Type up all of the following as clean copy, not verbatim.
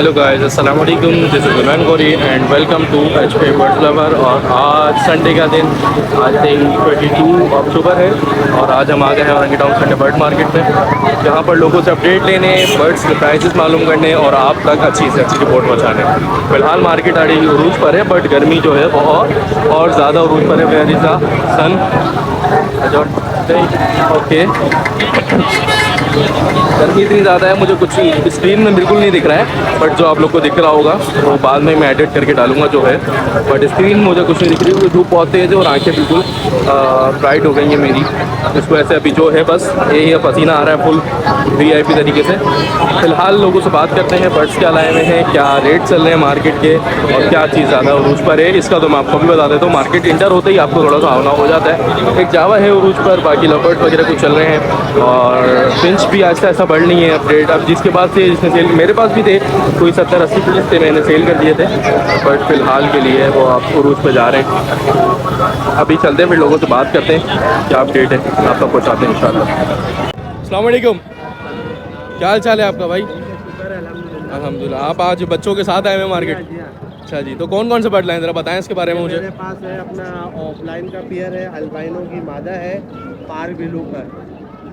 Hello guys, अस्सलाम वालेकुम। This is Zunain Gauri and welcome to HP birds lover. और आज संडे का दिन, आज दिन 22 अक्टूबर है और आज हम आ गए हैं Orangi town Sunday bird market में, जहाँ पर लोगों से अपडेट लेने, बर्ड्स के प्राइसेस मालूम करने और आप तक अच्छी से अच्छी रिपोर्ट पहुँचाने। फिलहाल मार्केट आड़ी उरूज पर है, बट गर्मी जो है बहुत और ज़्यादा उरूज पर है। Where is the sun? Okay, गर्मी इतनी ज़्यादा है, मुझे कुछ स्क्रीन में बिल्कुल नहीं दिख रहा है, बट जो आप लोग को दिख रहा होगा वो बाद में मैं एडिट करके डालूंगा जो है। बट स्क्रीन मुझे कुछ नहीं दिख रही, धूप बहुत तेज़ है और आंखें बिल्कुल ब्राइट हो गई हैं मेरी। इसको ऐसे अभी जो है बस यही है, पसीना आ रहा है फुल वीआईपी तरीके से। फिलहाल लोगों से बात करते हैं, बर्ड्स क्या लाए हुए हैं, क्या रेट चल रहे हैं मार्केट के और क्या चीज़ ज़्यादा उरूज पर है। इसका तो मैं आपको भी बता देता हूँ, मार्केट इंटर होते ही आपको थोड़ा सा आना हो जाता है। एक जावा है उरूज पर, बाकी लवर्ड वगैरह कुछ चल रहे हैं और फिंच भी आहिस्ता आहिस्ता बढ़ नहीं है अपडेट। अब जिसके पास थे, जिसने सेल, मेरे पास भी थे कोई 70-80 पीस थे, मैंने सेल कर दिए थे, बट फिलहाल के लिए वो आप उरूज पर जा रहे हैं। अभी चलते हैं, फिर लोगों से बात करते हैं क्या अपडेट है, आप तक पहुँचाते हैं इंशाल्लाह। अस्सलाम वालेकुम, क्या हाल चाल है आपका भाई? अल्हम्दुलिल्लाह। आप आज बच्चों के साथ आए हुए मार्केट? अच्छा जी, तो कौन कौन से बर्ड लाए, ज़रा बताएं इसके बारे में मुझे। मेरे पास है अपना ऑफलाइन का पेयर है, अल्बाइनो की मादा है, पार्क ब्लू का,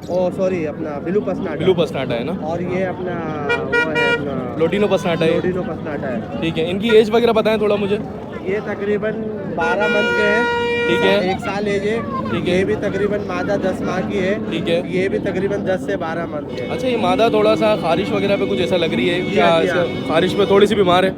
ओ सॉरी अपना ब्लू पसनाटा। ब्लू पसनाटा है ना, और ये अपना वो है अपना लोटिनो पसनाटा है। लोटिनो पसनाटा है। ठीक है, इनकी एज वगैरह बताएं थोड़ा मुझे। ये तकरीबन 12 मंथ के हैं। ठीक है, 1 साल एज है। ठीक है। ये भी तकरीबन मादा 10 माह की है। ठीक है। ये भी तकरीबन 10 से 12 मंथ के है। अच्छा, ये मादा थोड़ा सा खारिश वगैरह पे कुछ ऐसा लग रही है क्या? जी, हाँ। खारिश पे थोड़ी सी बीमार है?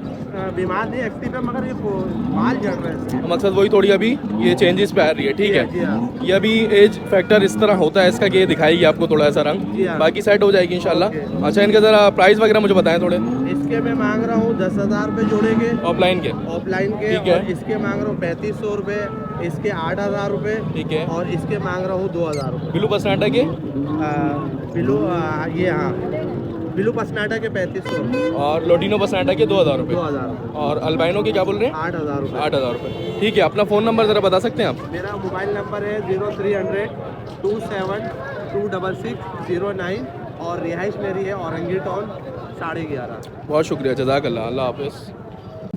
बीमार नहीं एक्टिव है, मगर ये बाल झड़ रहे हैं इसके। मकसद वही थोड़ी अभी ये चेंजेस पे आ रही है। ठीक जी, है, हाँ। ये अभी एज फैक्टर इस तरह होता है इसका कि ये दिखाएगी आपको थोड़ा ऐसा जी, रंग, हाँ। बाकी सेट हो जाएगी इंशाल्लाह। ओके। अच्छा, इनका ज़रा प्राइस वगैरह मुझे बताएं थोड़े। इसके मैं मांग रहा हूँ 10,000 रुपये जोड़े के, ऑफलाइन के। ऑफलाइन के। ठीक है। और इसके मांग रहा हूँ 3500 रुपये, इसके 8,000 रुपये। ठीक है। और इसके मांग रहा हूँ 2,000 रुपये। ब्लू पसनाटा के बिलू ये हाँ, बिलू पसनाटा के 3500, और लोटिनो पसनाटा के 2,000 रुपये। 2,000 रुपये। और अल्बाइनो के क्या बोल रहे हैं? 8,000 रुपये। 8,000 रुपये। ठीक है, अपना फ़ोन नंबर ज़रा बता सकते हैं आप? मेरा मोबाइल नंबर है 0300 27 26609 और रिहाइश मेरी है औरंगी टाउन 11:30। बहुत शुक्रिया, जज़ाकल्लाह, अल्लाह हाफ़िज़।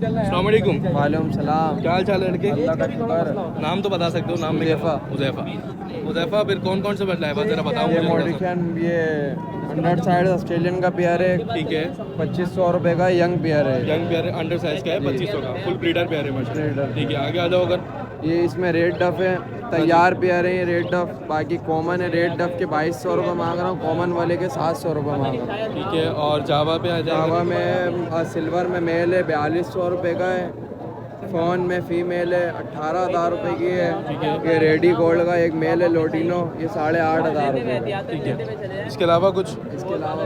अस्सलाम वालेकुम। वालेकुम सलाम। क्या हाल चाल है लड़के? अल्लाह का शुक्र। नाम तो बता सकते हो? नाम में हुज़ैफ़ा। हुज़ैफ़ा। फिर कौन कौन से बदला है, ज़रा बताओ ये मुझे थोड़ा सा। मॉडिफिकेशन, ये 100 साइड ऑस्ट्रेलियन का पेयर है। ठीक है, 2500 रुपये का यंग पेयर है। यंग पेयर अंडर साइज का है, 2500 का, फुल ब्रीडर पेयर है माशाल्लाह। ब्रीडर। ठीक है, आगे आ जाओ अगर। ये इसमें रेड डफ है, तैयार पेयर है ये रेड डफ। बाकी कॉमन है, रेड डफ के 2200 रुपये मांग रहा हूँ, कॉमन वाले के 700 रुपये मांग रहा हूँ। ठीक है, और जावा पे आ जाएगा। जावा में सिल्वर में मेल है 4200 रुपये का है। फ़ोन में फ़ीमेल है 18,000 रुपये की है। ठीक है। ये रेडी गोल्ड का एक मेल है लोटिनो, ये 8,500 रुपये का। ठीक है, इसके अलावा कुछ? इसके अलावा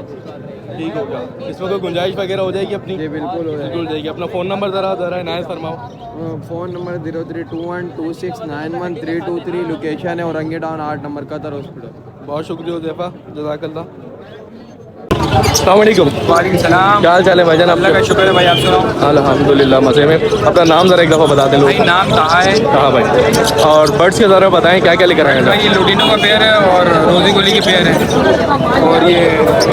ठीक होगा, इसमें कोई गुंजाइश वगैरह हो जाएगी अपनी? जी बिल्कुल हो बिल्कुल हो जाएगी। अपना फ़ोन नंबर ज़रा इनायत फरमाओ। जाए। फ़ोन नंबर 03212691 323, लोकेशन है Orangi town 8 number Qatar hospital. बहुत शुक्रिया हुज़ैफ़ा, जज़ाकल्लाह। अस्सलाम वालेकुम। वालेकुम सलाम। क्या हाल चाल है भाईजान? अल्लाह का शुक्र है भाई, आप सुनाओ। अल्हम्दुलिल्लाह, मज़े में। अपना नाम ज़रा एक दफ़ा बता दें लोग। भाई नाम कहाँ है? कहाँ भाई? और बर्ड्स के ज़रा बताएं क्या क्या लेकर आए भाई हैं। ये लोटिनो का पेयर है और रोजी गोली की पेयर है, और ये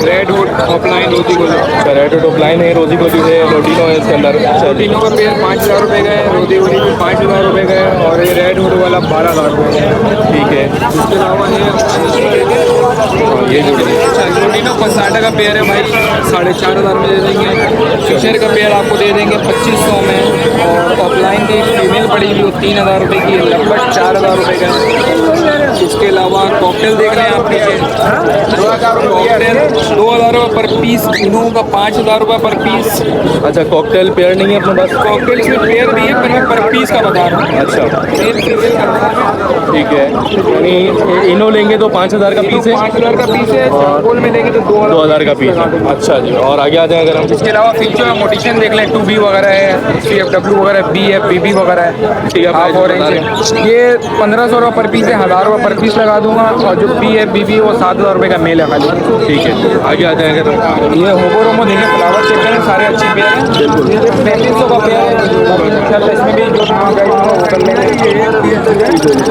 रेड वुड ऑफलाइन रोजी गोली। रेड टॉप लाइन है, रोजी गोली है, लोटिनो है इसके अंदर। लोटिनो का पेयर 5,000 रुपये का है, रोजी गोली भी 5,000 रुपये का है, और ये रेड वुड वाला 12,000 रुपये का है। ठीक है, इसके अलावा ये जो लोटिनो पसाटा का पेयर है भाई, 4,500 में दे देंगे। फिशर का पेयर आपको दे देंगे 2500 में, और ऑफलाइन की फीमेल पड़ी हुई 3,000 रुपये की है, लगभग 4,000 रुपये का है। इसके अलावा कॉकटेल देख लें आप नीचे, कॉकटेल 2,000 रुपये पर पीस, इनों का 5,000 रुपये पर पीस। अच्छा, कॉकटेल पेयर नहीं है अपने पास? कॉकटेल इसमें पेयर भी है, पर मैं पर पीस का बता रहा हूँ। अच्छा, मेल फीमेल का बता रहा हूँ। ठीक है, यानी इनो लेंगे तो 5,000 का पीस है, 5,000 का पीस है, चारकोल में लेंगे तो 2,000 का पीस है। अच्छा जी, और आगे आ जाए अगर हम। इसके अलावा फिंचो है, मोटिशन देख लें, 2B वगैरह है, CFW वगैरह, BF BB वगैरह है। ठीक है, हाफ प्राइस ऑरेंज बता है, ये 1,500 रुपये पर पीस है, 1,000 रुपये पर पीस लगा दूंगा, और जो पी है बीबी वो 7,000 रुपये का मेल है खाली। ठीक है, आगे आ जाएंगे तो ये होबोरोमो देंगे, फ्लावर चेक करें, सारे अच्छे पेयर हैं। 3500 का पेयर है, इंशाल्लाह इसमें भी जो नाम गाइड होगा वो कर लेंगे।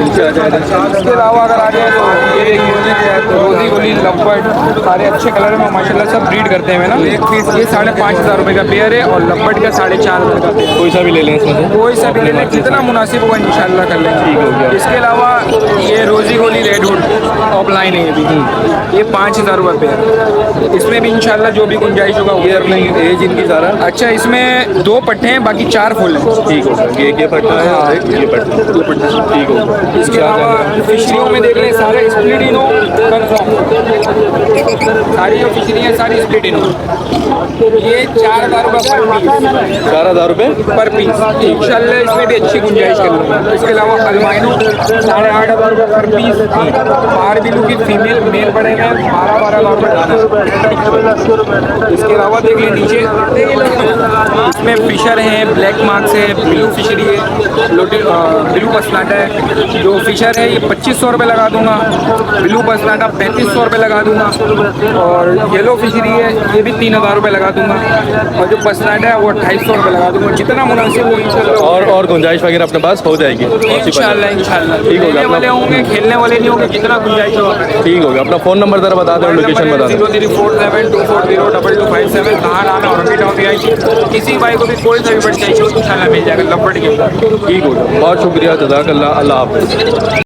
नीचे आ जाएगा। इसके अलावा अगर आ जाए तो ये देखिए रोजी गोली लब्बट, सारे अच्छे कलर में माशाल्लाह सब ब्रीड करते हैं ना। एक पीस ये 5,500 रुपये का पेयर है, और लब्बट का 4,500 का पेयर। कोई सा भी ले लें इसमें से। कोई सा भी ले लें, जितना मुनासिब होगा इंशाल्लाह कर लेंगे। ठीक हो गया। इसके अलावा ये रोजी गोली रेडवुड ऑफलाइन है, ये भी ये 5,000 रुपये पेयर। इसमें भी इंशाल्लाह जो भी गुंजाइश होगा ये अपने एज इनकी सारा। अच्छा, इसमें 2 पट्टे हैं, बाकी 4 फुल हैं। ठीक होगा, ये पट्टा है और एक ये पट्टा। ठीक होगा। इसके अलावा फिशरियों में देख लें, सारे स्प्लिट इनो कंफर्म, सारी जो फिशरी है सारी स्प्लिट इनो। ये 4,000 रुपये पर पीस, 4,000 रुपये पर पीस। इंशाल्लाह इसमें भी अच्छी गुंजाइश कर लूँगा। इसके अलावा अल्बाइनो 8,500 रुपये पर पीस। बाहर भी लुकी फीमेल मेल पड़ेंगे 12,000 रुपये दाना। इसके अलावा देख लें नीचे, इसमें फिशर हैं, ब्लैक मार्क्स है, ब्लू फिशरी है, ब्लू पसनाटा है। जो फिशर है ये 2,500 रुपये लगा दूंगा, ब्लू पसनाटा 3,500 रुपये लगा दूंगा, और येलो फिशरी है ये भी 3,000 रुपये लगा दूंगा, और जो पसनाटा है वो 2,500 रुपये लगा दूंगा। जितना मुनासिब हो इंशाल्लाह। और गुंजाइश वगैरह अपने पास हो जाएगी इंशाल्लाह ठीक होगा। खेलने वाले होंगे, खेलने वाले नहीं होंगे, जितना गुंजाइश होगा। ठीक होगा। अपना फ़ोन नंबर ज़रा बता दें और लोकेशन बता दें। 034724022257। कहाँ आना और किसी भाई को भी कोई सा भी बट चाहिए इंशाल्लाह मिल जाएगा लब्बट के। ठीक होगा, बहुत शुक्रिया, जज़ाकल्लाह, अल्लाह हाफ़िज़।